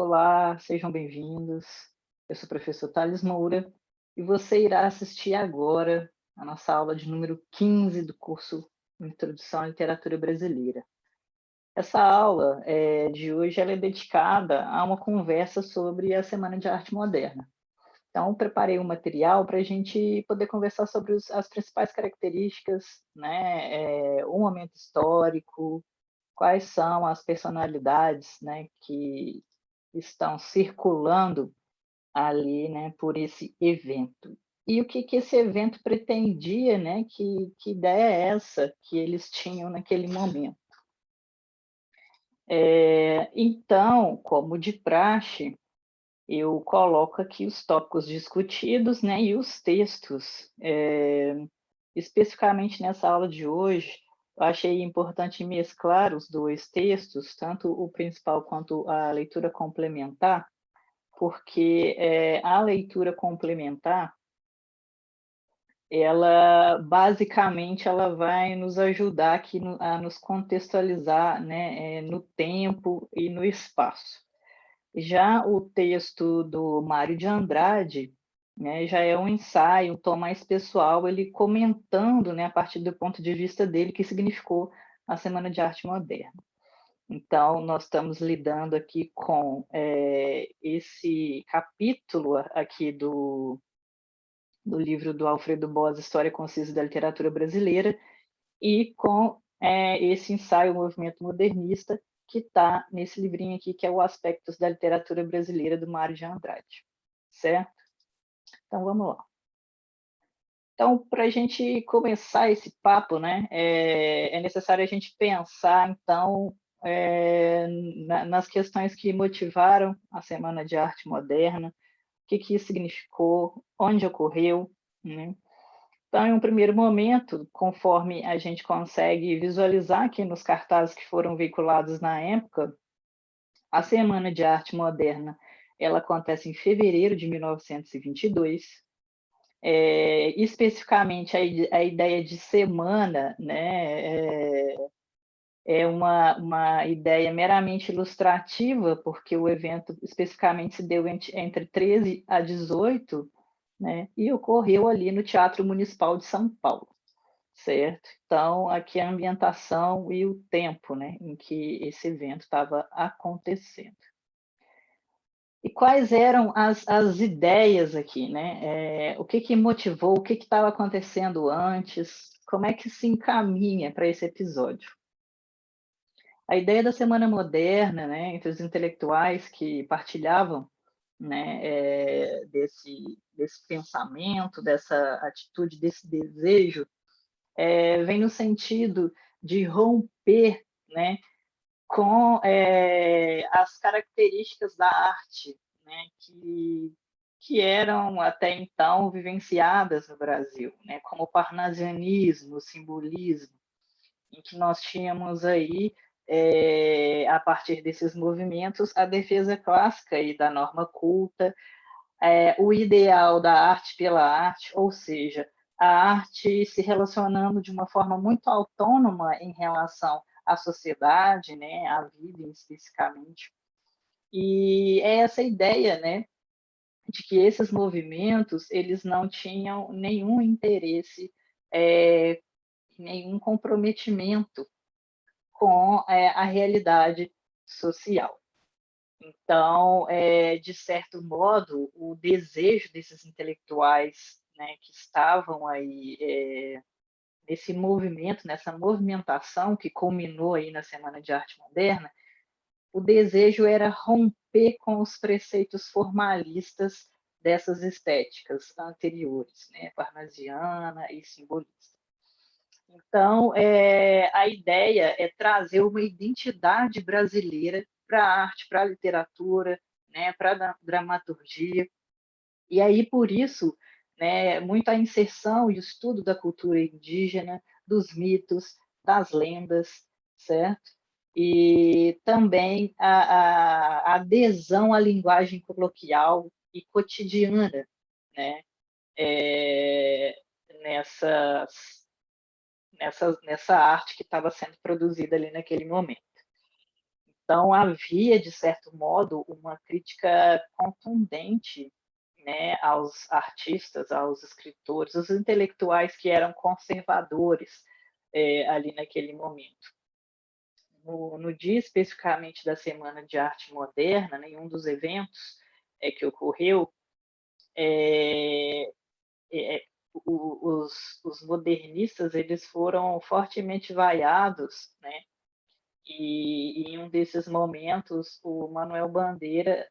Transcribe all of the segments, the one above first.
Olá, sejam bem-vindos. Eu sou o professor Thales Moura e você irá assistir agora a nossa aula de número 15 do curso Introdução à Literatura Brasileira. Essa aula de hoje ela é dedicada a uma conversa sobre a Semana de Arte Moderna. Então, preparei um material para a gente poder conversar sobre as principais características, né, o momento histórico, quais são as personalidades, né, que estão circulando ali, né, por esse evento. E o que que esse evento pretendia, né, que ideia é essa que eles tinham naquele momento. Então, como de praxe, eu coloco aqui os tópicos discutidos, né, e os textos. Especificamente nessa aula de hoje, eu achei importante mesclar os dois textos, tanto o principal quanto a leitura complementar, porque a leitura complementar, ela basicamente ela vai nos ajudar aqui a nos contextualizar, né, no tempo e no espaço. Já o texto do Mário de Andrade, né, já é um ensaio, um tom mais pessoal, ele comentando, né, a partir do ponto de vista dele, o que significou a Semana de Arte Moderna. Então, nós estamos lidando aqui com esse capítulo aqui do livro do Alfredo Boas, História Concisa da Literatura Brasileira, e com esse ensaio, o Movimento Modernista, que está nesse livrinho aqui, que é o Aspectos da Literatura Brasileira, do Mário de Andrade, certo? Então, vamos lá. Então, para a gente começar esse papo, né, é necessário a gente pensar, então, nas questões que motivaram a Semana de Arte Moderna, o que que isso significou, onde ocorreu, né? Então, em um primeiro momento, conforme a gente consegue visualizar aqui nos cartazes que foram veiculados na época, a Semana de Arte Moderna, ela acontece em fevereiro de 1922. Especificamente, a ideia de semana, né, é uma ideia meramente ilustrativa, porque o evento especificamente se deu entre 13 a 18, né, e ocorreu ali no Teatro Municipal de São Paulo, certo? Então, aqui a ambientação e o tempo, né, em que esse evento estava acontecendo. E quais eram as ideias aqui, né? O que que motivou, o que estava acontecendo antes, como é que se encaminha para esse episódio? A ideia da Semana Moderna, né, entre os intelectuais que partilhavam, né, desse pensamento, dessa atitude, desse desejo, vem no sentido de romper, né, com as características da arte, né, que eram até então vivenciadas no Brasil, né, como o parnasianismo, o simbolismo, em que nós tínhamos aí, a partir desses movimentos, a defesa clássica e da norma culta, o ideal da arte pela arte, ou seja, a arte se relacionando de uma forma muito autônoma em relação à sociedade, né, à vida especificamente. E é essa ideia, né, de que esses movimentos eles não tinham nenhum interesse, nenhum comprometimento com a realidade social. Então, de certo modo, o desejo desses intelectuais, né, que estavam aí nesse movimento, nessa movimentação que culminou aí na Semana de Arte Moderna, o desejo era romper com os preceitos formalistas dessas estéticas anteriores, né, parnasiana e simbolista. Então, a ideia é trazer uma identidade brasileira para a arte, para a literatura, né, para a dramaturgia. E aí, por isso, né, muito a inserção e o estudo da cultura indígena, dos mitos, das lendas, certo? E também a adesão à linguagem coloquial e cotidiana, né, é, nessas nessa arte que estava sendo produzida ali naquele momento. Então, havia, de certo modo, uma crítica contundente, né, aos artistas, aos escritores, os intelectuais que eram conservadores ali naquele momento. No dia especificamente da Semana de Arte Moderna, em um dos eventos que ocorreu, é, é, os modernistas eles foram fortemente vaiados, né? E em um desses momentos, o Manuel Bandeira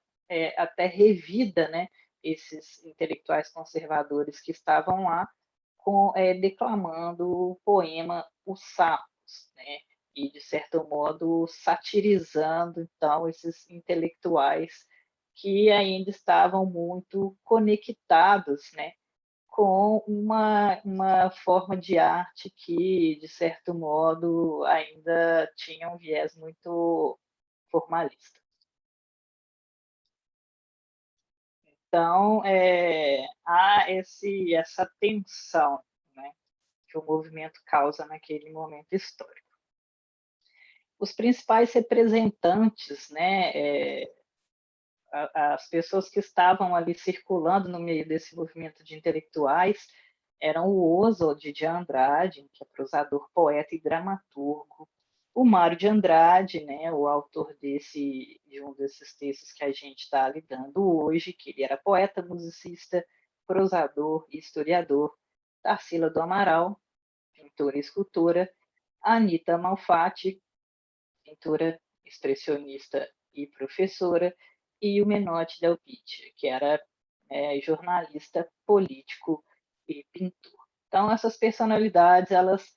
até revida, né, esses intelectuais conservadores que estavam lá, declamando o poema Os Sapos, né, e, de certo modo, satirizando, então, esses intelectuais que ainda estavam muito conectados, né, com uma forma de arte que, de certo modo, ainda tinha um viés muito formalista. Então, há essa tensão, né, que o movimento causa naquele momento histórico. Os principais representantes, né, as pessoas que estavam ali circulando no meio desse movimento de intelectuais eram o Oswald de Andrade, que é prosador, poeta e dramaturgo, o Mário de Andrade, né, o autor de um desses textos que a gente está lidando hoje, que ele era poeta, musicista, prosador e historiador, Tarsila do Amaral, pintora e escultora, Anita Malfatti, pintora, expressionista e professora, e o Menotti Del Pitte, que era jornalista, político e pintor. Então, essas personalidades, elas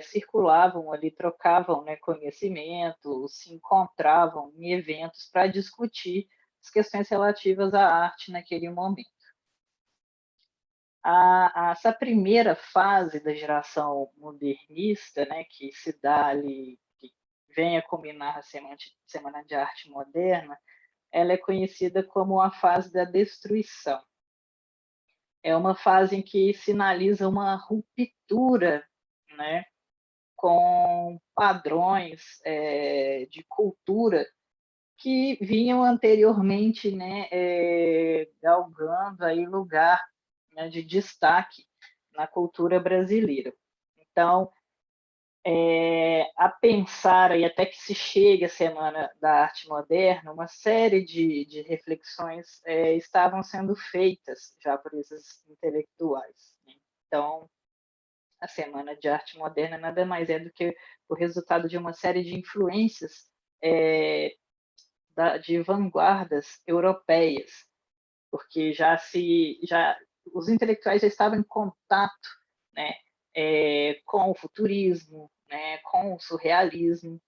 circulavam ali, trocavam, né, conhecimento, se encontravam em eventos para discutir as questões relativas à arte naquele momento. Essa primeira fase da geração modernista, né, que se dá ali, que vem a culminar a Semana de Arte Moderna, ela é conhecida como a fase da destruição. É uma fase em que sinaliza uma ruptura, né, com padrões de cultura que vinham anteriormente, né, galgando aí lugar, né, de destaque na cultura brasileira. Então, a pensar, e até que se chegue a Semana da Arte Moderna, uma série de reflexões estavam sendo feitas já por esses intelectuais. Né? Então, a Semana de Arte Moderna nada mais é do que o resultado de uma série de influências de vanguardas europeias, porque os intelectuais já estavam em contato, né, com o futurismo, né, com o surrealismo,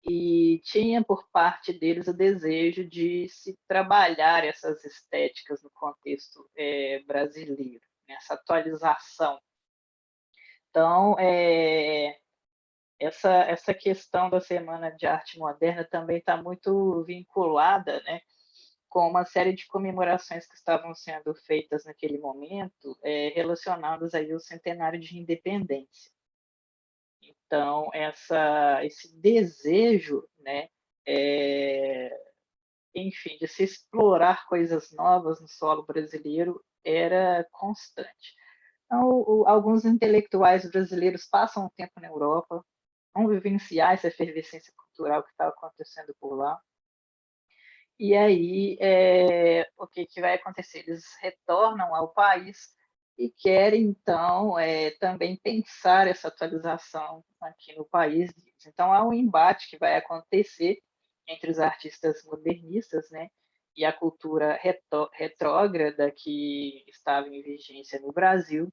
e tinha por parte deles o desejo de se trabalhar essas estéticas no contexto brasileiro, né, essa atualização. Então, essa questão da Semana de Arte Moderna também está muito vinculada, né, com uma série de comemorações que estavam sendo feitas naquele momento, relacionadas aí ao centenário de independência. Então, esse desejo, né, enfim, de se explorar coisas novas no solo brasileiro era constante. Então, alguns intelectuais brasileiros passam um tempo na Europa, vão vivenciar essa efervescência cultural que estava acontecendo por lá. E aí, o que vai acontecer? Eles retornam ao país e querem, então, também pensar essa atualização aqui no país deles. Então, há um embate que vai acontecer entre os artistas modernistas, né, e a cultura retrógrada que estava em vigência no Brasil.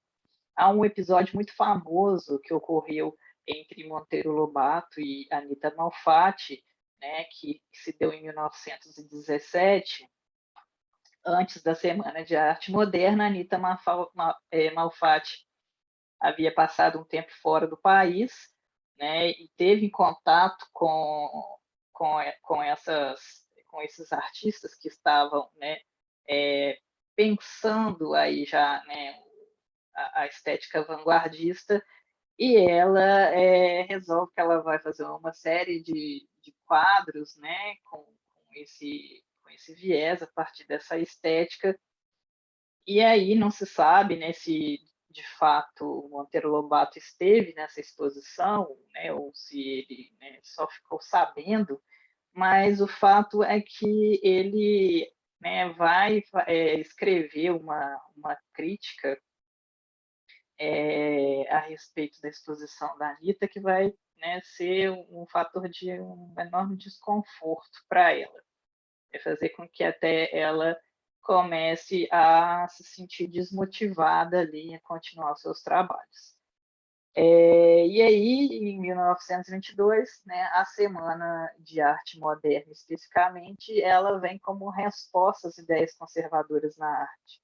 Há um episódio muito famoso que ocorreu entre Monteiro Lobato e Anita Malfatti, né, que se deu em 1917, antes da Semana de Arte Moderna. Anita Malfatti havia passado um tempo fora do país, né, e teve contato com esses artistas que estavam, né, pensando aí já, né, a estética vanguardista, e ela resolve que ela vai fazer uma série de de quadros, né, com esse viés, a partir dessa estética. E aí não se sabe, né, se de fato o Monteiro Lobato esteve nessa exposição, né, ou se ele, né, só ficou sabendo, mas o fato é que ele, né, vai escrever uma crítica a respeito da exposição da Anitta, que vai, né, ser um fator de um enorme desconforto para ela. É fazer com que até ela comece a se sentir desmotivada ali a continuar os seus trabalhos. E aí, em 1922, né, a Semana de Arte Moderna, especificamente, ela vem como resposta às ideias conservadoras na arte.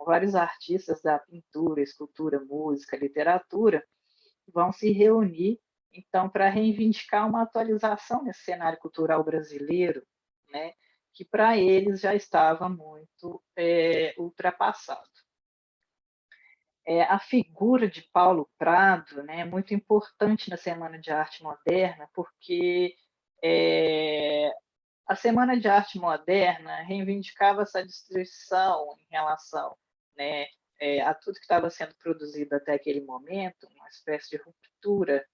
Vários artistas da pintura, escultura, música, literatura vão se reunir, então, para reivindicar uma atualização nesse cenário cultural brasileiro, né, que para eles já estava muito ultrapassado. A figura de Paulo Prado, né, é muito importante na Semana de Arte Moderna, porque a Semana de Arte Moderna reivindicava essa destruição em relação, né, a tudo que estava sendo produzido até aquele momento, uma espécie de ruptura,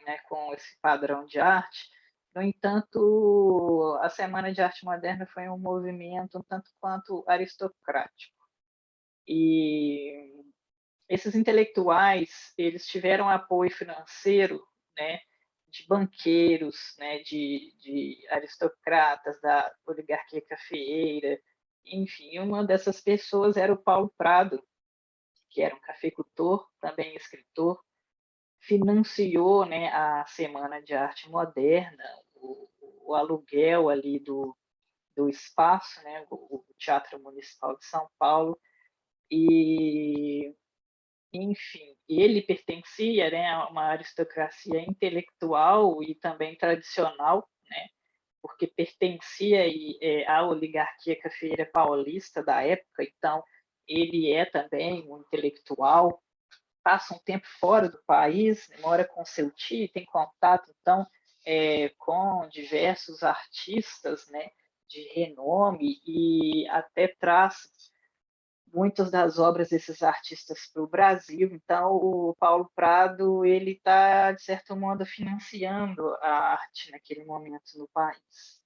né, com esse padrão de arte. No entanto, a Semana de Arte Moderna foi um movimento um tanto quanto aristocrático. E esses intelectuais, eles tiveram apoio financeiro, né, de banqueiros, né, de aristocratas da oligarquia cafeeira, enfim, uma dessas pessoas era o Paulo Prado, que era um cafeicultor, também escritor, financiou, né, a Semana de Arte Moderna, o aluguel ali do espaço, né, o Teatro Municipal de São Paulo, e enfim, ele pertencia, né, a uma aristocracia intelectual e também tradicional, né, porque pertencia à oligarquia cafeeira paulista da época, então ele é também um intelectual, passa um tempo fora do país, mora com seu tio, tem contato, então, com diversos artistas, né, de renome e até traz muitas das obras desses artistas para o Brasil. Então, o Paulo Prado ele está, de certo modo, financiando a arte naquele momento no país.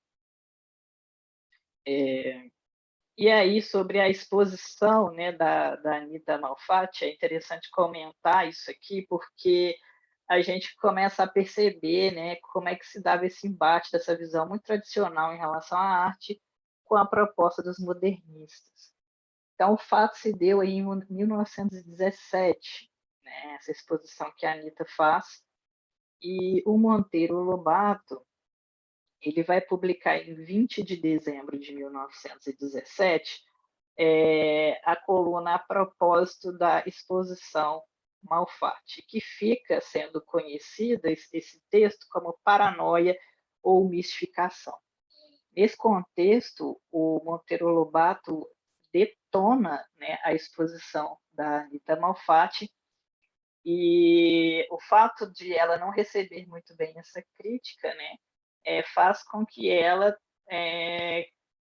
E aí, sobre a exposição, né, da Anita Malfatti, é interessante comentar isso aqui, porque a gente começa a perceber, né, como é que se dava esse embate dessa visão muito tradicional em relação à arte com a proposta dos modernistas. Então, o fato se deu aí em 1917, né, essa exposição que a Anitta faz, e o Monteiro Lobato ele vai publicar em 20 de dezembro de 1917 a coluna a propósito da exposição Malfatti, que fica sendo conhecida, esse texto, como paranoia ou mistificação. Nesse contexto, o Monteiro Lobato detona, né, a exposição da Anita Malfatti, e o fato de ela não receber muito bem essa crítica, né, faz com que ela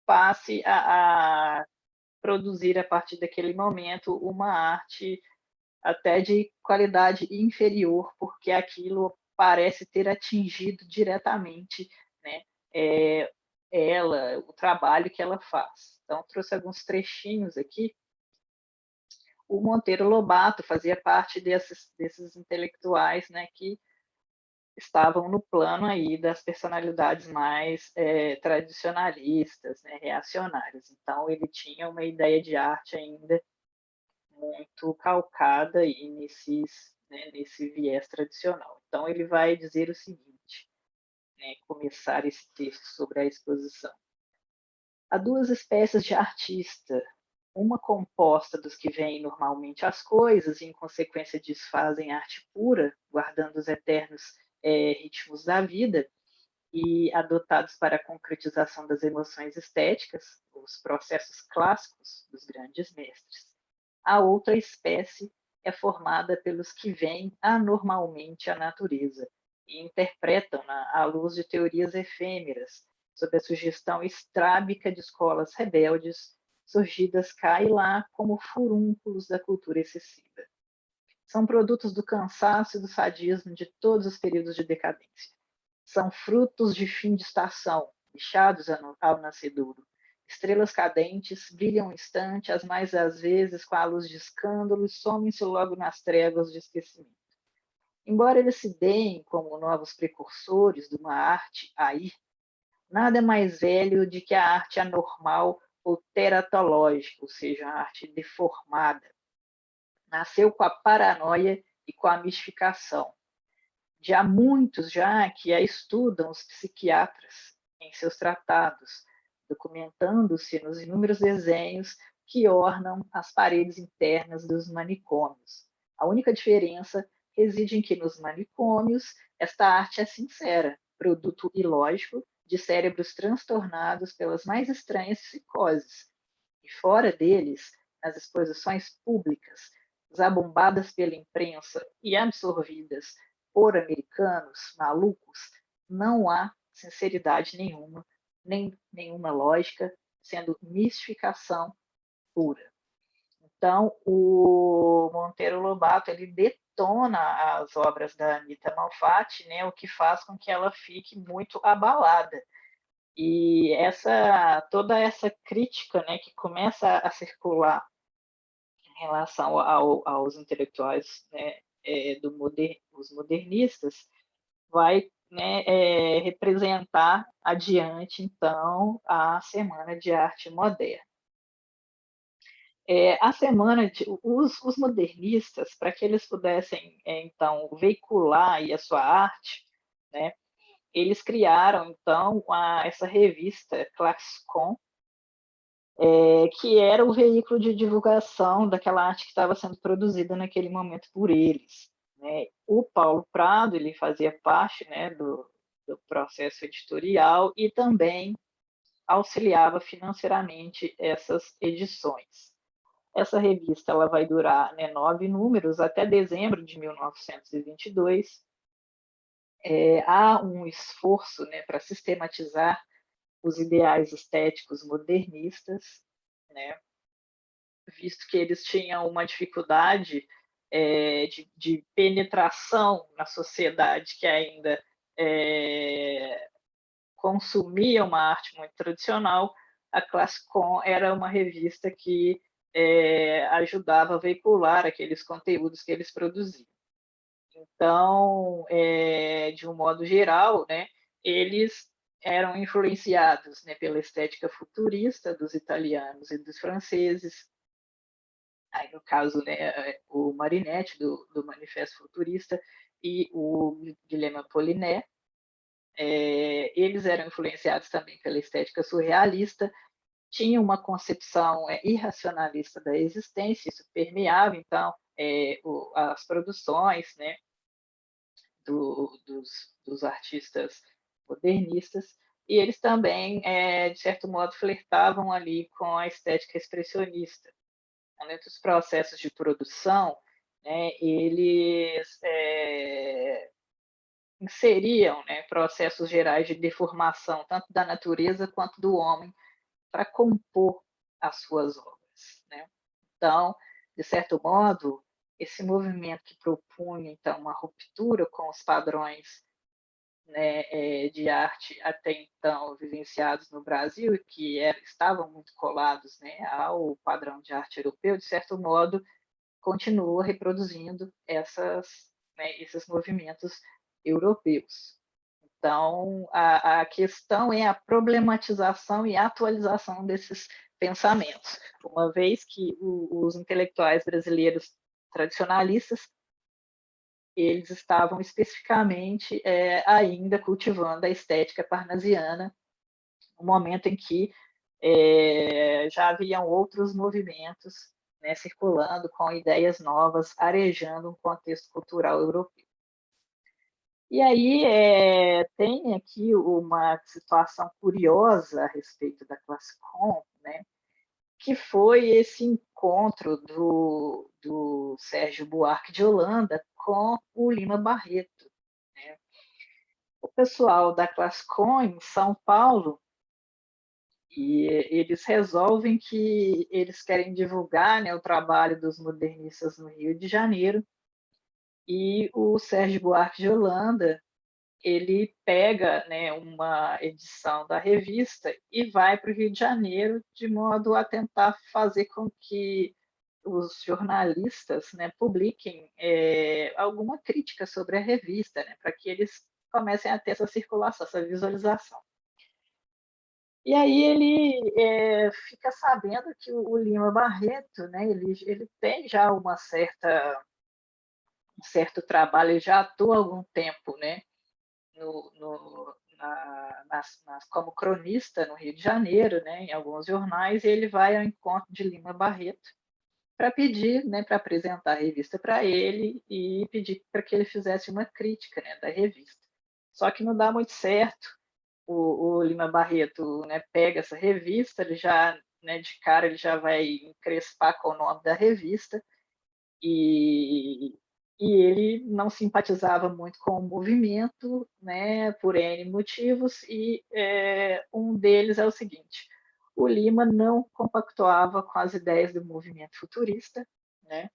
passe a produzir, a partir daquele momento, uma arte até de qualidade inferior, porque aquilo parece ter atingido diretamente, né, ela, o trabalho que ela faz. Então, trouxe alguns trechinhos aqui. O Monteiro Lobato fazia parte desses intelectuais, né, que estavam no plano aí das personalidades mais tradicionalistas, né, reacionárias. Então, ele tinha uma ideia de arte ainda muito calcada aí nesse viés tradicional. Então, ele vai dizer o seguinte, né, começar esse texto sobre a exposição. Há duas espécies de artista, uma composta dos que veem normalmente as coisas e, em consequência disso, fazem arte pura, guardando os eternos ritmos da vida e adotados para a concretização das emoções estéticas, os processos clássicos dos grandes mestres. A outra espécie é formada pelos que veem anormalmente a natureza, e interpretam-na à luz de teorias efêmeras, sob a sugestão estrábica de escolas rebeldes, surgidas cá e lá como furúnculos da cultura excessiva. São produtos do cansaço e do sadismo de todos os períodos de decadência. São frutos de fim de estação, bichados ao nascedouro. Estrelas cadentes brilham um instante, as mais das vezes com a luz de escândalo, e somem-se logo nas trevas de esquecimento. Embora eles se deem como novos precursores de uma arte aí, nada é mais velho de que a arte anormal ou teratológica, ou seja, a arte deformada. Nasceu com a paranoia e com a mistificação. De há muitos já que a estudam os psiquiatras em seus tratados, documentando-se nos inúmeros desenhos que ornam as paredes internas dos manicômios. A única diferença reside em que nos manicômios esta arte é sincera, produto ilógico de cérebros transtornados pelas mais estranhas psicoses. E fora deles, nas exposições públicas, zabumbadas pela imprensa e absorvidas por americanos malucos, não há sinceridade nenhuma, nem nenhuma lógica, sendo mistificação pura. Então, o Monteiro Lobato ele detona as obras da Anita Malfatti, né, o que faz com que ela fique muito abalada. E toda essa crítica, né, que começa a circular em relação aos intelectuais, né, os modernistas, vai, né, representar adiante, então, a Semana de Arte Moderna. A semana os modernistas, para que eles pudessem, então, veicular aí a sua arte, né, eles criaram, então, essa revista Classicon, que era o veículo de divulgação daquela arte que estava sendo produzida naquele momento por eles. Né? O Paulo Prado ele fazia parte, né, do processo editorial e também auxiliava financeiramente essas edições. Essa revista ela vai durar, né, 9 números até dezembro de 1922. Há um esforço, né, para sistematizar os ideais estéticos modernistas, né, visto que eles tinham uma dificuldade de penetração na sociedade que ainda consumia uma arte muito tradicional. A Classicon era uma revista que ajudava a veicular aqueles conteúdos que eles produziam. Então, de um modo geral, né, eles eram influenciados, né, pela estética futurista dos italianos e dos franceses. Aí, no caso, né, o Marinetti, do Manifesto Futurista, e o Guilherme Apollinaire. Eles eram influenciados também pela estética surrealista, tinham uma concepção irracionalista da existência, isso permeava, então, as produções, né, dos artistas modernistas, e eles também, de certo modo, flertavam ali com a estética expressionista. Dentro dos processos de produção, né, eles inseriam, né, processos gerais de deformação, tanto da natureza quanto do homem, para compor as suas obras. Né? Então, de certo modo, esse movimento que propunha então uma ruptura com os padrões, né, de arte até então vivenciados no Brasil, que estavam muito colados, né, ao padrão de arte europeu, de certo modo, continua reproduzindo esses movimentos europeus. Então, a questão é a problematização e a atualização desses pensamentos, uma vez que os intelectuais brasileiros tradicionalistas eles estavam especificamente ainda cultivando a estética parnasiana, no momento em que já haviam outros movimentos, né, circulando com ideias novas, arejando um contexto cultural europeu. E aí tem aqui uma situação curiosa a respeito da Classicon, né, que foi esse encontro do Sérgio Buarque de Holanda com o Lima Barreto. Né? o pessoal da Classcon em São Paulo, e eles resolvem que eles querem divulgar, né, o trabalho dos modernistas no Rio de Janeiro, e o Sérgio Buarque de Holanda, ele pega, né, uma edição da revista e vai para o Rio de Janeiro de modo a tentar fazer com que os jornalistas, né, publiquem alguma crítica sobre a revista, né, para que eles comecem a ter essa circulação, essa visualização. E aí ele fica sabendo que o Lima Barreto, né, ele tem já um certo trabalho, ele já atua há algum tempo, né, como cronista no Rio de Janeiro, né, em alguns jornais, e ele vai ao encontro de Lima Barreto para pedir, né, para apresentar a revista para ele e pedir para que ele fizesse uma crítica, né, da revista. Só que não dá muito certo. O Lima Barreto, né, pega essa revista, ele já, né, de cara, ele já vai encrespar com o nome da revista e, e ele não simpatizava muito com o movimento, né, por N motivos, e um deles é o seguinte: o Lima não compactuava com as ideias do movimento futurista, né,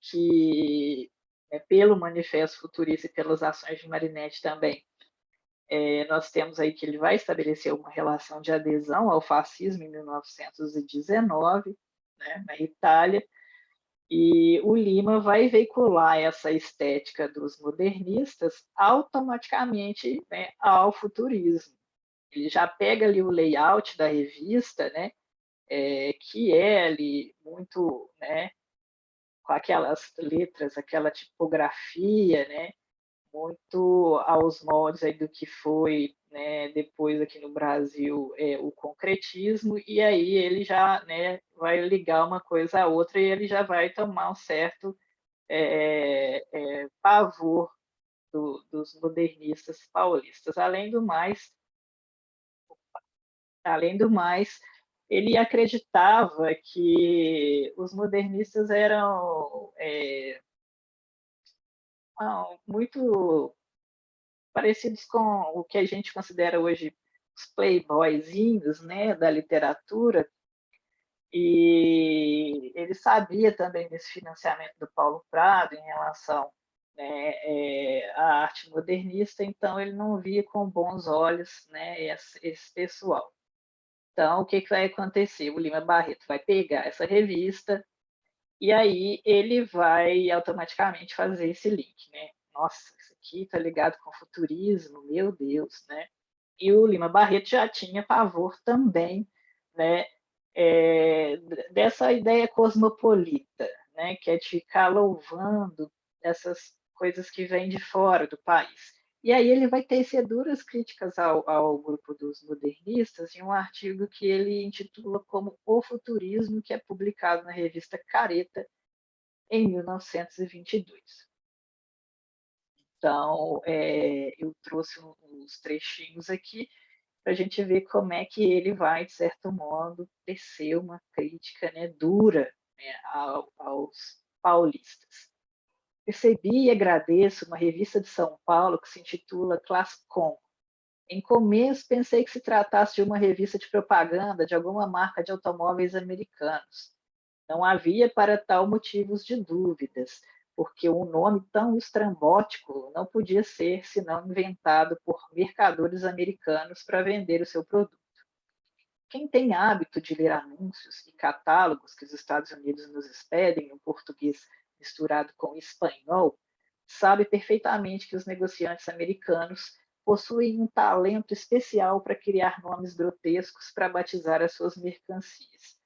que pelo Manifesto Futurista e pelas ações de Marinetti também, nós temos aí que ele vai estabelecer uma relação de adesão ao fascismo em 1919, né, na Itália, e o Lima vai veicular essa estética dos modernistas automaticamente, né, ao futurismo. Ele já pega ali o layout da revista, né, que é ali muito, né, com aquelas letras, aquela tipografia, né, muito aos moldes aí do que foi, né, depois aqui no Brasil o concretismo, e aí ele já, né, vai ligar uma coisa à outra e ele já vai tomar um certo pavor dos modernistas paulistas. Além do mais, ele acreditava que os modernistas eram muito parecidos com o que a gente considera hoje os playboyzinhos, né, da literatura, e ele sabia também desse financiamento do Paulo Prado em relação, né, à arte modernista, então ele não via com bons olhos, né, esse pessoal. Então, o que, que vai acontecer? O Lima Barreto vai pegar essa revista e aí ele vai automaticamente fazer esse link, né? Nossa, isso aqui tá ligado com futurismo, meu Deus, né? E o Lima Barreto já tinha pavor também, né, dessa ideia cosmopolita, né, que é de ficar louvando essas coisas que vêm de fora do país. E aí ele vai tecer duras críticas ao grupo dos modernistas em um artigo que ele intitula como O Futurismo, que é publicado na revista Careta em 1922. Então, eu trouxe uns trechinhos aqui para a gente ver como é que ele vai, de certo modo, tecer uma crítica, né, dura, né, aos paulistas. Recebi e agradeço uma revista de São Paulo que se intitula Classcom. Em começo, pensei que se tratasse de uma revista de propaganda de alguma marca de automóveis americanos. Não havia para tal motivos de dúvidas, porque um nome tão estrambótico não podia ser senão inventado por mercadores americanos para vender o seu produto. Quem tem hábito de ler anúncios e catálogos que os Estados Unidos nos expedem em português misturado com espanhol, sabe perfeitamente que os negociantes americanos possuem um talento especial para criar nomes grotescos para batizar as suas mercancias.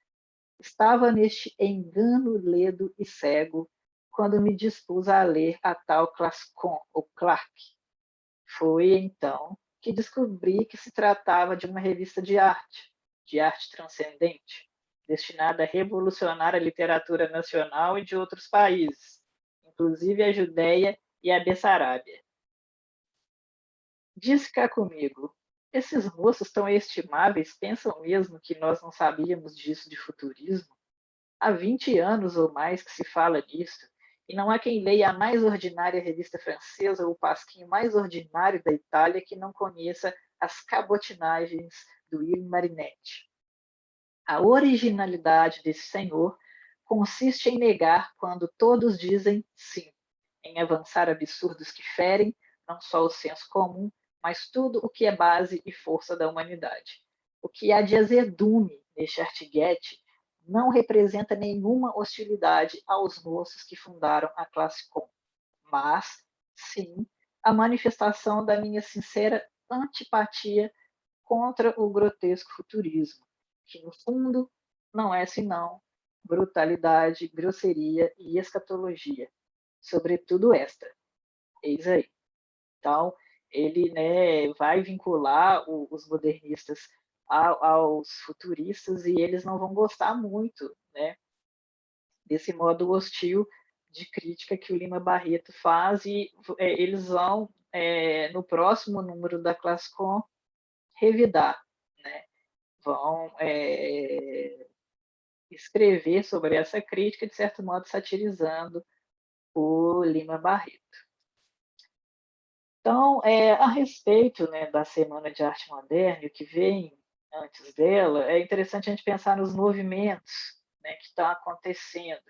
Estava neste engano ledo e cego quando me dispus a ler a tal Classcon, ou Clark. Foi, então, que descobri que se tratava de uma revista de arte transcendente, destinada a revolucionar a literatura nacional e de outros países, inclusive a Judéia e a Bessarábia. Disse cá comigo, esses moços tão estimáveis pensam mesmo que nós não sabíamos disso de futurismo? Há 20 anos ou mais que se fala nisso, E não há quem leia a mais ordinária revista francesa ou o pasquinho mais ordinário da Itália que não conheça as cabotinagens do Il Marinetti. A originalidade desse senhor consiste em negar quando todos dizem sim, em avançar absurdos que ferem não só o senso comum, mas tudo o que é base e força da humanidade. O que há de azedume neste artiguete não representa nenhuma hostilidade aos moços que fundaram a classe com, mas, sim, a manifestação da minha sincera antipatia contra o grotesco futurismo, que, no fundo, não é senão brutalidade, grosseria e escatologia, sobretudo esta. Eis aí. Então, ele, né, vai vincular os modernistas aos futuristas e eles não vão gostar muito, né, desse modo hostil de crítica que o Lima Barreto faz e eles vão, no próximo número da Classicon, revidar, né? Vão escrever sobre essa crítica, de certo modo satirizando o Lima Barreto. Então, a respeito, né, da Semana de Arte Moderna e o que vem antes dela, é interessante a gente pensar nos movimentos, né, que estão acontecendo.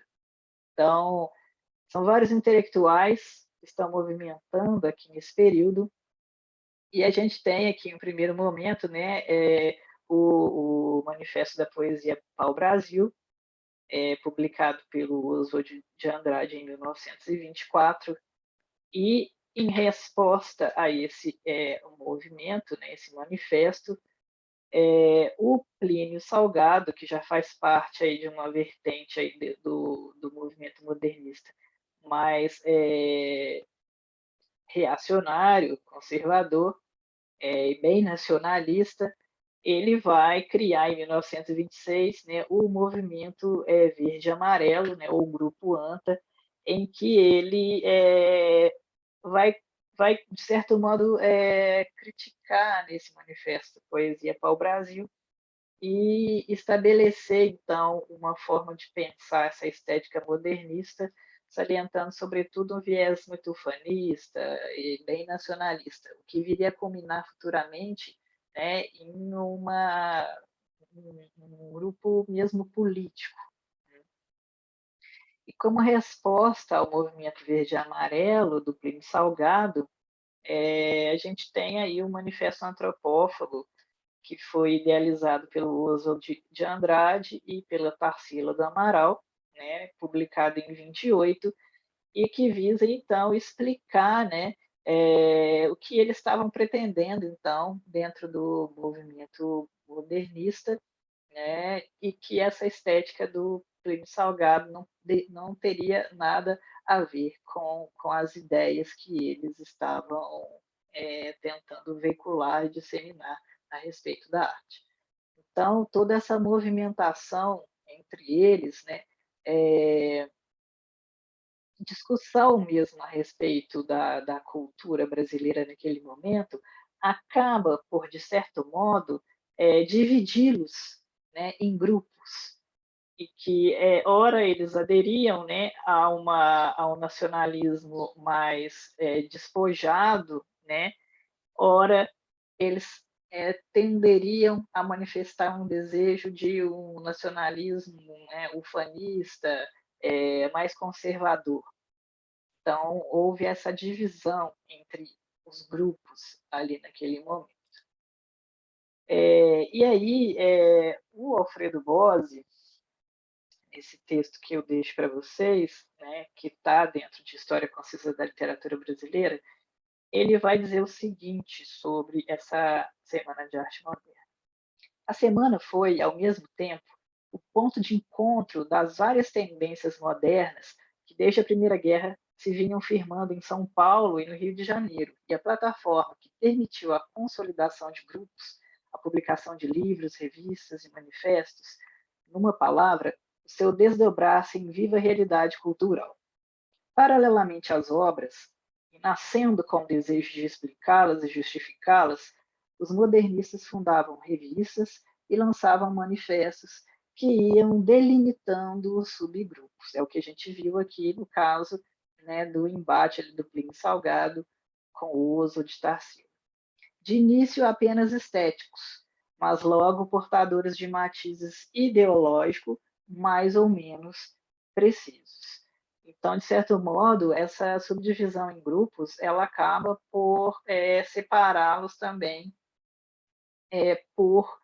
Então, são vários intelectuais que estão movimentando aqui nesse período, e a gente tem aqui, em primeiro momento, né, o Manifesto da Poesia Pau-Brasil, publicado pelo Oswald de Andrade em 1924, e em resposta a esse movimento, né, esse manifesto, o Plínio Salgado, que já faz parte aí de uma vertente aí do movimento modernista, mais reacionário, conservador e bem nacionalista, ele vai criar em 1926, né, o movimento Verde e Amarelo, né, ou o Grupo ANTA, em que ele vai, de certo modo, criticar nesse manifesto Poesia para o Brasil e estabelecer, então, uma forma de pensar essa estética modernista, salientando, sobretudo, um viés muito ufanista e bem nacionalista, o que viria a culminar futuramente, né, em um grupo mesmo político. E como resposta ao movimento verde e amarelo do Plínio Salgado, a gente tem aí o Manifesto Antropófago, que foi idealizado pelo Oswald de Andrade e pela Tarsila do Amaral, né, publicado em 28, e que visa, então, explicar, né, o que eles estavam pretendendo, então, dentro do movimento modernista, né, e que essa estética do Plínio Salgado não teria nada a ver com as ideias que eles estavam tentando veicular e disseminar a respeito da arte. Então, toda essa movimentação entre eles, né, discussão mesmo a respeito da cultura brasileira naquele momento, acaba por, de certo modo, dividi-los, né, em grupos, e que, ora, eles aderiam, né, a um nacionalismo mais despojado, né, ora, eles tenderiam a manifestar um desejo de um nacionalismo, né, ufanista, mais conservador. Então, houve essa divisão entre os grupos ali naquele momento. E aí, o Alfredo Bozzi, esse texto que eu deixo para vocês, né, que está dentro de História Concisa da Literatura Brasileira, ele vai dizer o seguinte sobre essa Semana de Arte Moderna. A semana foi, ao mesmo tempo, o ponto de encontro das várias tendências modernas que, desde a Primeira Guerra, se vinham firmando em São Paulo e no Rio de Janeiro, e a plataforma que permitiu a consolidação de grupos, a publicação de livros, revistas e manifestos, numa palavra, o seu desdobrar-se em viva realidade cultural. Paralelamente às obras, e nascendo com o desejo de explicá-las e justificá-las, os modernistas fundavam revistas e lançavam manifestos que iam delimitando os subgrupos. grupos. É o que a gente viu aqui no caso, né, do embate ali do Plínio Salgado com o Oswald de Tarsila. De início apenas estéticos, mas logo portadores de matizes ideológicos mais ou menos precisos. Então, de certo modo, essa subdivisão em grupos, ela acaba por separá-los também por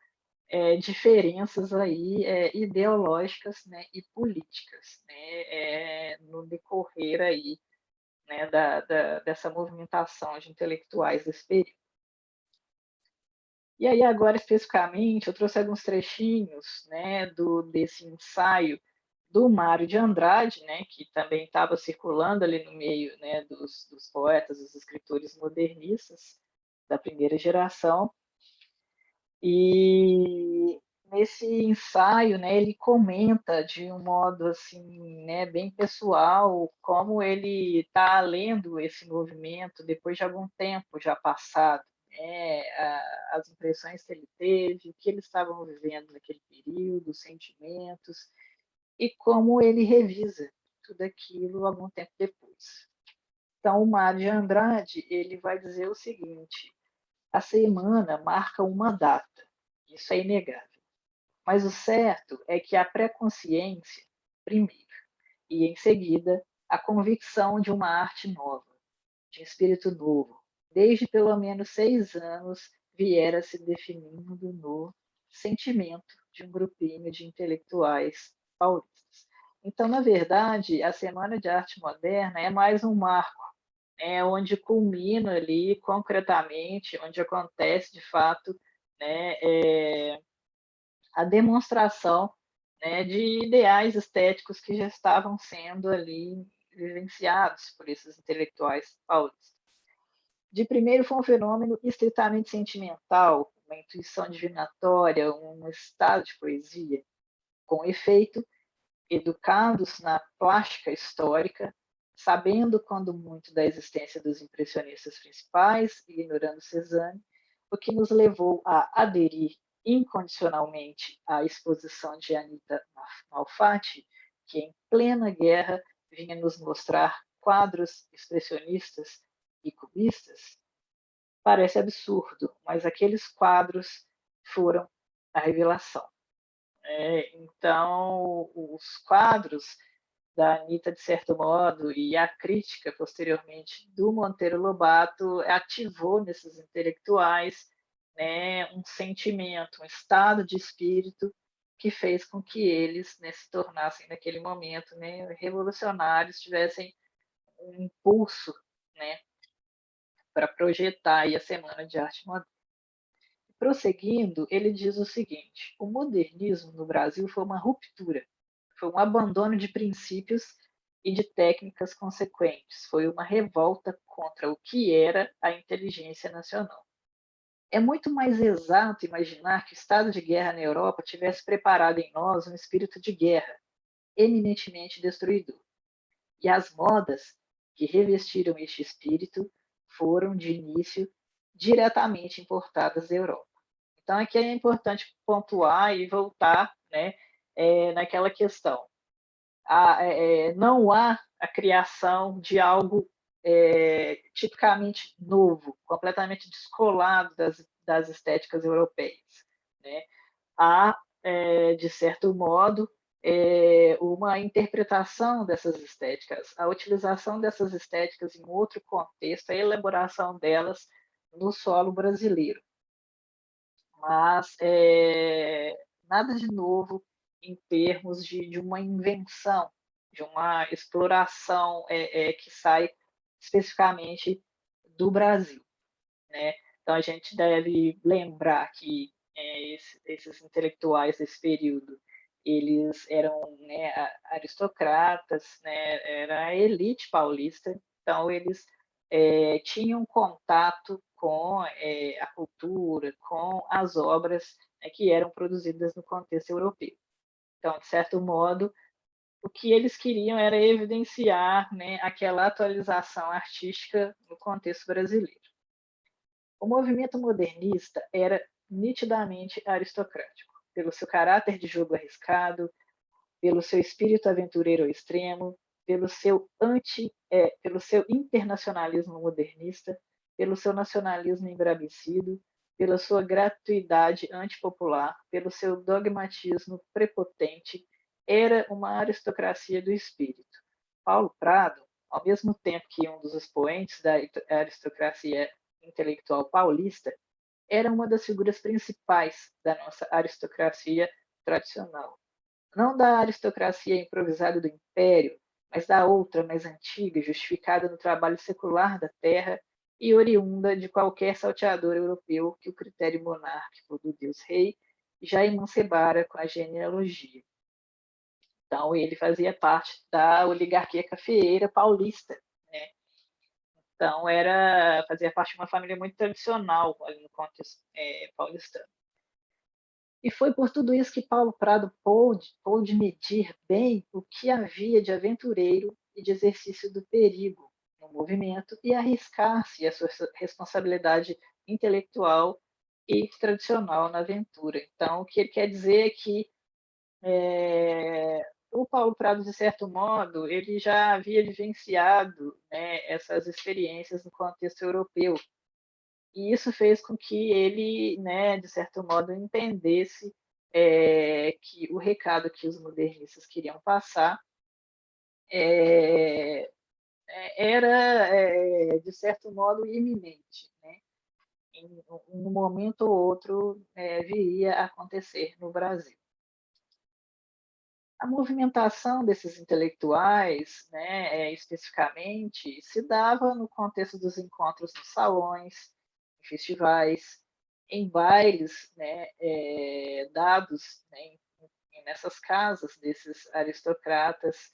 diferenças aí ideológicas, né, e políticas, né, no decorrer aí, né, dessa movimentação de intelectuais desse período. E aí agora especificamente eu trouxe alguns trechinhos, né, desse ensaio do Mário de Andrade, né, que também estava circulando ali no meio, né, dos poetas, dos escritores modernistas da primeira geração. E nesse ensaio, né, ele comenta de um modo assim, né, bem pessoal, como ele está lendo esse movimento depois de algum tempo já passado, né, as impressões que ele teve, o que eles estavam vivendo naquele período, os sentimentos, e como ele revisa tudo aquilo algum tempo depois. Então, o Mário de Andrade ele vai dizer o seguinte: a semana marca uma data, isso é inegável. Mas o certo é que a pré-consciência, primeiro, e em seguida, a convicção de uma arte nova, de espírito novo, desde pelo menos 6 anos, viera se definindo no sentimento de um grupinho de intelectuais paulistas. Então, na verdade, a Semana de Arte Moderna é mais um marco, onde culmina ali concretamente, onde acontece de fato, né, a demonstração, né, de ideais estéticos que já estavam sendo ali vivenciados por esses intelectuais paulistas. De primeiro foi um fenômeno estritamente sentimental, uma intuição divinatória, um estado de poesia. Com efeito, educados na plástica histórica, sabendo quando muito da existência dos impressionistas principais, ignorando Cézanne, o que nos levou a aderir incondicionalmente à exposição de Anita Malfatti, que em plena guerra vinha nos mostrar quadros expressionistas e cubistas, parece absurdo, mas aqueles quadros foram a revelação. Então, os quadros da Anitta, de certo modo, e a crítica, posteriormente, do Monteiro Lobato, ativou nesses intelectuais, né, um sentimento, um estado de espírito que fez com que eles, né, se tornassem, naquele momento, né, revolucionários, tivessem um impulso, né, para projetar aí a Semana de Arte Moderna. Prosseguindo, ele diz o seguinte: o modernismo no Brasil foi uma ruptura, foi um abandono de princípios e de técnicas consequentes, foi uma revolta contra o que era a inteligência nacional. É muito mais exato imaginar que o estado de guerra na Europa tivesse preparado em nós um espírito de guerra, eminentemente destruidor. E as modas que revestiram este espírito foram, de início, diretamente importadas da Europa. Então, aqui é importante pontuar e voltar, né, naquela questão. Não há a criação de algo tipicamente novo, completamente descolado das estéticas europeias. Né? Há, de certo modo, uma interpretação dessas estéticas, a utilização dessas estéticas em outro contexto, a elaboração delas no solo brasileiro. Mas nada de novo em termos de uma invenção, de uma exploração que sai especificamente do Brasil. Né? Então, a gente deve lembrar que esses intelectuais desse período, eles eram, né, aristocratas, né, era a elite paulista, então eles tinham contato com a cultura, com as obras, né, que eram produzidas no contexto europeu. Então, de certo modo, o que eles queriam era evidenciar, né, aquela atualização artística no contexto brasileiro. O movimento modernista era nitidamente aristocrático, pelo seu caráter de jogo arriscado, pelo seu espírito aventureiro ao extremo, pelo seu internacionalismo modernista, pelo seu nacionalismo embravecido, pela sua gratuidade antipopular, pelo seu dogmatismo prepotente, era uma aristocracia do espírito. Paulo Prado, ao mesmo tempo que um dos expoentes da aristocracia intelectual paulista, era uma das figuras principais da nossa aristocracia tradicional. Não da aristocracia improvisada do império, mas da outra, mais antiga, justificada no trabalho secular da terra e oriunda de qualquer salteador europeu que o critério monárquico do Deus-Rei já emancebara com a genealogia. Então, ele fazia parte da oligarquia cafeeira paulista, né? Então, fazia parte de uma família muito tradicional ali no contexto paulistano. E foi por tudo isso que Paulo Prado pôde medir bem o que havia de aventureiro e de exercício do perigo no movimento e arriscar-se a sua responsabilidade intelectual e tradicional na aventura. Então, o que ele quer dizer é que o Paulo Prado, de certo modo, ele já havia vivenciado, né, essas experiências no contexto europeu. E isso fez com que ele, né, de certo modo, entendesse que o recado que os modernistas queriam passar era, de certo modo, iminente. Né? Em um momento ou outro, viria a acontecer no Brasil. A movimentação desses intelectuais, né, especificamente, se dava no contexto dos encontros nos salões, em festivais, em bailes, né, dados, né, nessas casas desses aristocratas,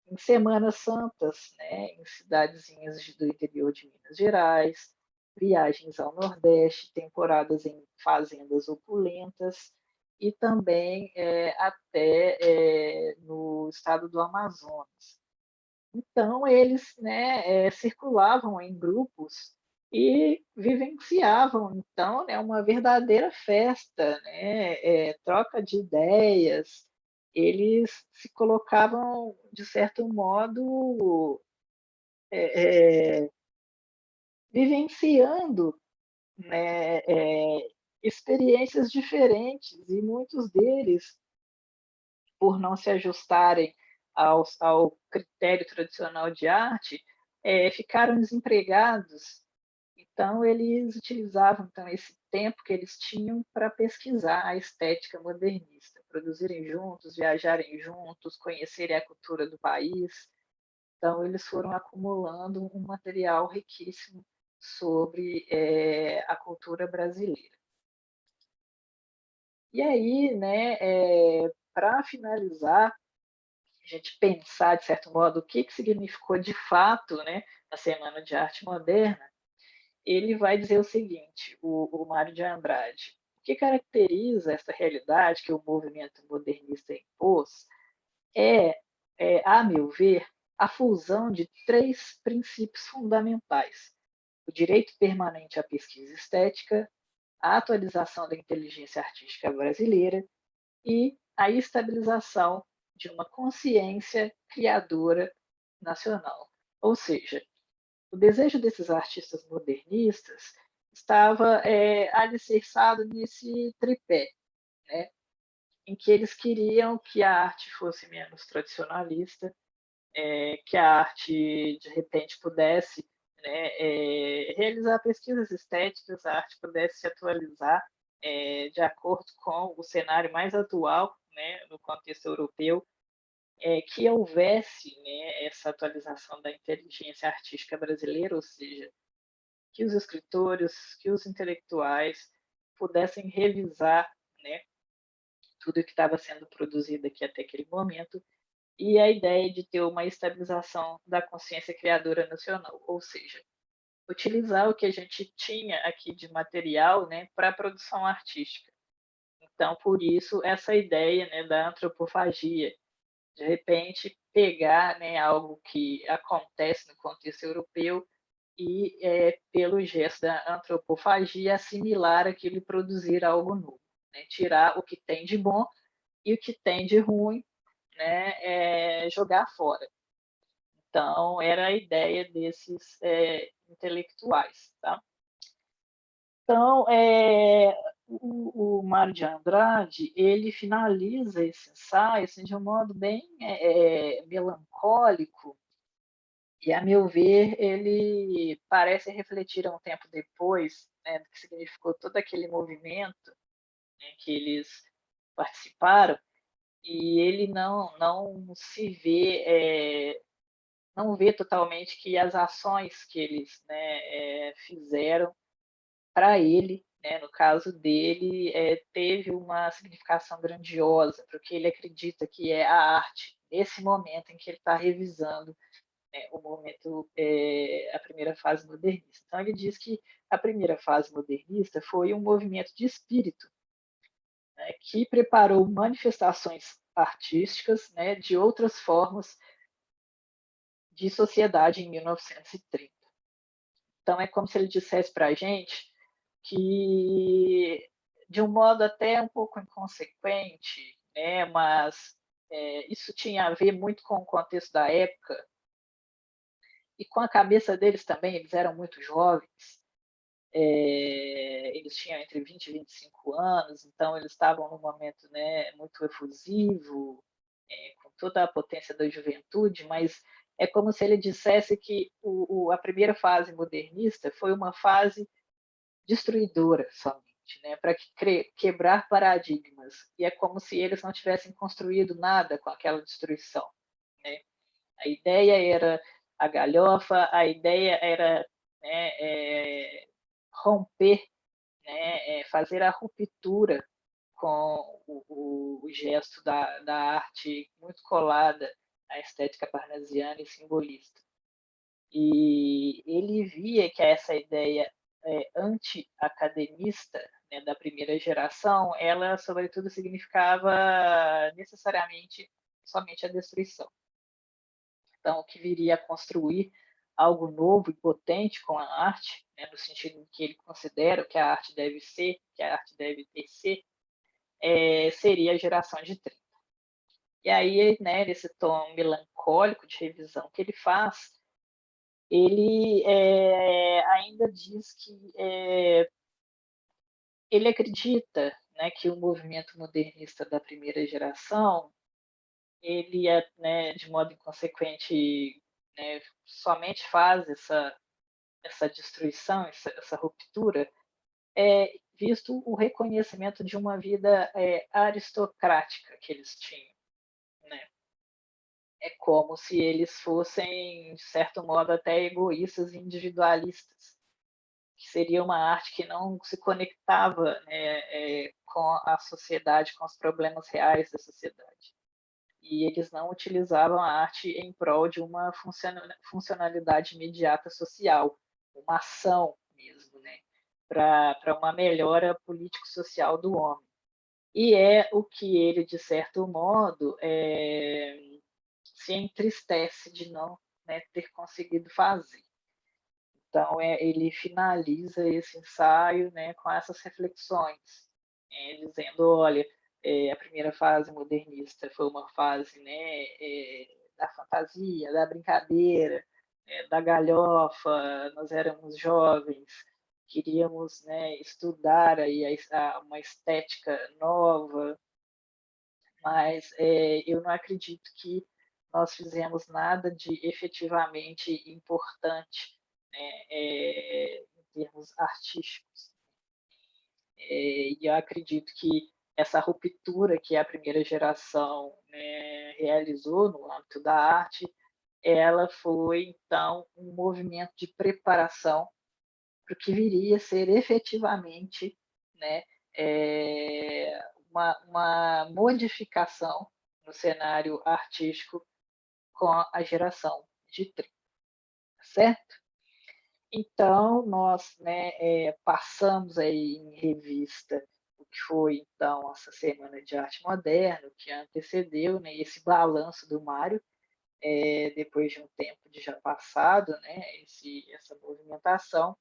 em semanas santas, né, em cidadezinhas do interior de Minas Gerais, viagens ao Nordeste, temporadas em fazendas opulentas, e também até no estado do Amazonas. Então, eles, né, circulavam em grupos e vivenciavam, então, né, uma verdadeira festa, né, troca de ideias. Eles se colocavam, de certo modo, vivenciando, né, experiências diferentes, e muitos deles, por não se ajustarem ao critério tradicional de arte, ficaram desempregados. Então, eles utilizavam então, esse tempo que eles tinham para pesquisar a estética modernista, produzirem juntos, viajarem juntos, conhecerem a cultura do país. Então, eles foram acumulando um material riquíssimo sobre a cultura brasileira. E aí, né, para finalizar, a gente pensar, de certo modo, o que significou de fato, né, a Semana de Arte Moderna, ele vai dizer o seguinte, o Mário de Andrade: o que caracteriza essa realidade que o movimento modernista impôs a meu ver, a fusão de três princípios fundamentais: o direito permanente à pesquisa estética, a atualização da inteligência artística brasileira e a estabilização de uma consciência criadora nacional. Ou seja, o desejo desses artistas modernistas estava alicerçado nesse tripé, né? Em que eles queriam que a arte fosse menos tradicionalista, que a arte, de repente, pudesse, né, realizar pesquisas estéticas, a arte pudesse se atualizar de acordo com o cenário mais atual, né, no contexto europeu, que houvesse, né, essa atualização da inteligência artística brasileira, ou seja, que os escritores, que os intelectuais pudessem revisar, né, tudo que estava sendo produzido aqui até aquele momento, e a ideia de ter uma estabilização da consciência criadora nacional, ou seja, utilizar o que a gente tinha aqui de material, né, para a produção artística. Então, por isso, essa ideia, né, da antropofagia, de repente pegar, né, algo que acontece no contexto europeu e, pelo gesto da antropofagia, assimilar aquilo e produzir algo novo, né? Tirar o que tem de bom e o que tem de ruim, né, jogar fora. Então, era a ideia desses intelectuais. Tá? Então, o Mário de Andrade, ele finaliza esse ensaio assim, de um modo bem melancólico, e, a meu ver, ele parece refletir um tempo depois, né, do que significou todo aquele movimento, né, que eles participaram, e ele não se vê, não vê totalmente que as ações que eles, né, fizeram para ele, né, no caso dele, teve uma significação grandiosa, porque ele acredita que é a arte, nesse momento em que ele está revisando, né, o momento, a primeira fase modernista. Então, ele diz que a primeira fase modernista foi um movimento de espírito, né, que preparou manifestações artísticas, né, de outras formas de sociedade em 1930. Então, é como se ele dissesse para a gente que, de um modo até um pouco inconsequente, né, mas isso tinha a ver muito com o contexto da época e com a cabeça deles também. Eles eram muito jovens, eles tinham entre 20 e 25 anos, então eles estavam num momento, né, muito efusivo, com toda a potência da juventude, mas é como se ele dissesse que a primeira fase modernista foi uma fase destruidora somente, né, para quebrar paradigmas. E é como se eles não tivessem construído nada com aquela destruição. Né? A ideia era a galhofa, a ideia era, né, romper, né, fazer a ruptura com o gesto da arte muito colada à estética parnasiana e simbolista. E ele via que essa ideia anti-academista, né, da primeira geração, ela, sobretudo, significava necessariamente somente a destruição. Então, o que viria a construir algo novo e potente com a arte, né, no sentido em que ele considera que a arte deve ser, que a arte deve ter ser, seria a geração de 30. E aí, né, nesse tom melancólico de revisão que ele faz, ele ainda diz que ele acredita, né, que o movimento modernista da primeira geração, ele né, de modo inconsequente, né, somente faz essa destruição, essa ruptura, visto o reconhecimento de uma vida aristocrática que eles tinham. Né? É como se eles fossem, de certo modo, até egoístas e individualistas, que seria uma arte que não se conectava, né, com a sociedade, com os problemas reais da sociedade. E eles não utilizavam a arte em prol de uma funcionalidade imediata social, uma ação mesmo, né, para uma melhora político-social do homem. E é o que ele, de certo modo, se entristece de não, né, ter conseguido fazer. Então, ele finaliza esse ensaio, né, com essas reflexões, dizendo, olha, a primeira fase modernista foi uma fase, né, da fantasia, da brincadeira, da galhofa, nós éramos jovens, queríamos, né, estudar aí uma estética nova, mas eu não acredito que nós fizemos nada de efetivamente importante, né, em termos artísticos. E eu acredito que essa ruptura que a primeira geração, né, realizou no âmbito da arte, ela foi, então, um movimento de preparação para o que viria a ser efetivamente, né, uma modificação no cenário artístico com a geração de 30, certo? Então, nós, né, passamos aí em revista o que foi, então, essa Semana de Arte Moderna, que antecedeu, né, esse balanço do Mário, depois de um tempo de já passado, né, essa movimentação.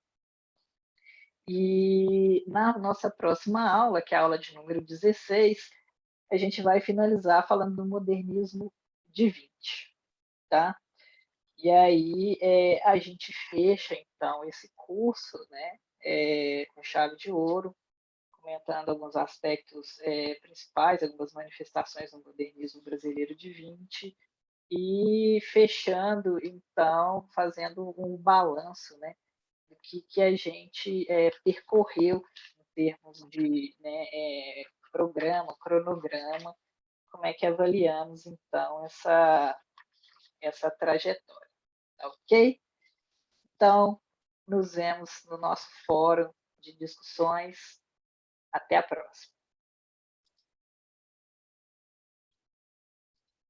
E na nossa próxima aula, que é a aula de número 16, a gente vai finalizar falando do modernismo de 20, tá? E aí a gente fecha, então, esse curso, né, com chave de ouro, comentando alguns aspectos principais, algumas manifestações do modernismo brasileiro de 20, e fechando, então, fazendo um balanço, né, do que a gente percorreu em termos de, né, programa, cronograma, como é que avaliamos, então, essa trajetória, tá ok? Então, nos vemos no nosso fórum de discussões. Até a próxima.